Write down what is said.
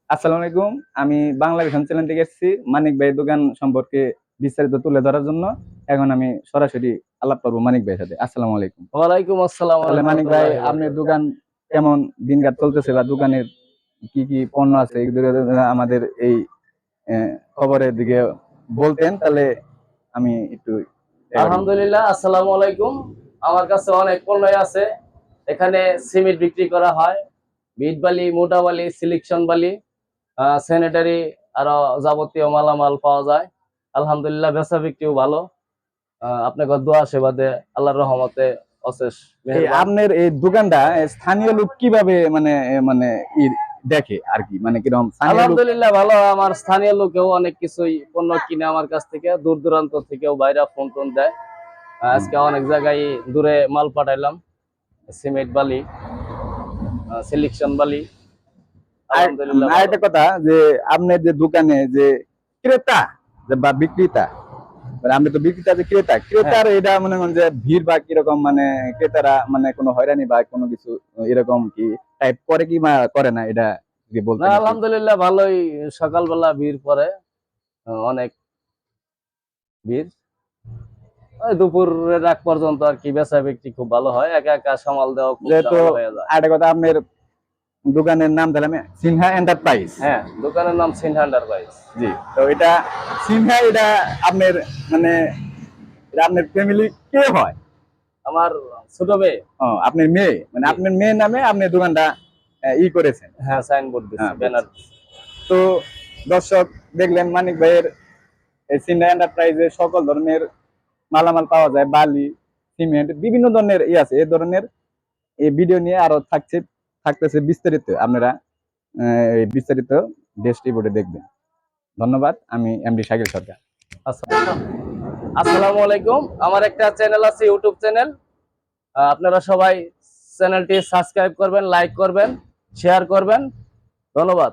আসসালামু আলাইকুম। আমি বাংলা ভিশন চ্যানেল থেকে এসেছি মানিক ভাইয়ের দোকান সম্পর্কে বিস্তারিত তুলে ধরার জন্য। এখন আমি সরাসরি আলাপ করবো মানিক ভাইয়ের সাথে। আসসালামু আলাইকুম। ওয়ালাইকুম আসসালাম ওয়া তাহলে মানিক ভাই, রাহমাতুল্লাহি ওয়া আপনার বারাকাতুহু। দোকান কেমন দিনকাল চলতেছে বা দোকানের কি কি পণ্য আছে এগুলো যদি আমাদের এই খবরের দিকে বলতেন তাহলে আমি একটু আলহামদুলিল্লাহ, আসসালামু আলাইকুম। আমার কাছে অনেক পণ্যই আছে। এখানে সিমেন্ট বিক্রি করা হয়, বিট বালি, মোটা বালি, সিলেকশন বালি, স্যানিটারি, আরো যাবতীয় মালামাল পাওয়া যায়। আলহামদুলিল্লাহ, বেচা বিক্রিও ভালো। আপনাকে দোয়া আশীর্বাদে আল্লাহর রহমতে অশেষ এই মেহেরবান। আপনার এই দোকানটা স্থানীয় লোক কিভাবে মানে মানে ই দেখে আর কি, মানে কিরকম স্থানীয় লোক? আলহামদুলিল্লাহ ভালো। আমার স্থানীয় লোকেও অনেক কিছুই পণ্য কিনে আমার কাছ থেকে, দূর দূরান্ত থেকেও বাইরে ফোন টোন দেয়। আজকে অনেক জায়গায় দূরে মাল পাঠাইলাম, সিমেন্ট বালি, সিলেকশন বালি। আর আলহামদুলিল্লাহ ভালো। আরেকটা কথা যে আপনার যে দোকানে যে ক্রেতা বা বিক্রেতা, মানে আপনি তো বিক্রেতা যে ক্রেতা, হ্যাঁ, ক্রেতার এটা মনে করেন যে ভিড় বা কিরকম, মানে ক্রেতারা মানে কোনো হয়রানি বা কোনো কিছু এরকম কি টাইপ করে কি বা করে না, এটা যদি না বলতেন একটু। আলহামদুলিল্লাহ ভালোই। সকালবেলা ভিড় পড়ে, অনেক ভিড়। ওই দুপুরের আগ পর্যন্ত আর কি বেচা বিক্রি খুব ভালো হয়। একা একা সামাল দেওয়া খুব যেহেতু ঝামেলা হয়ে যায়। আরেকটা কথা, আপনার দোকানের নাম তাহলে আমি সিনহা এন্টারপ্রাইজ। হ্যাঁ, দোকানের নাম সিনহান্ডার বাইস। জি, তো এটা সিনহা, এটা আপনার মানে এটা আপনার ফ্যামিলি কে হয়? আমার ছোট মেয়ে। ও, আপনার মেয়ে, মানে জি। আপনার মেয়ের নামে আপনি দোকানটা করেছেন। হ্যাঁ, সাইনবোর্ড দিচ্ছে, হ্যাঁ, ব্যানার। বুঝছি। তো দর্শক, দেখলেন মানিক ভাইয়ের এই সিনহা এন্টারপ্রাইজে সকল ধরনের মালামাল পাওয়া যায়, বালি, সিমেন্ট, বিভিন্ন ধরনের আছে। এই ধরনের এই ভিডিও নিয়ে আরো থাকতেছে বিস্তারিত। আপনারা এই বিস্তারিত ডেস্ক রিপোর্টে দেখবেন। ধন্যবাদ। আমি এমডি শাকিল সরকার। আসসালামু আলাইকুম। আমার একটা চ্যানেল আছে, ইউটিউব চ্যানেল। আপনারা সবাই চ্যানেলটি সাবস্ক্রাইব করবেন, লাইক করবেন, শেয়ার করবেন। ধন্যবাদ।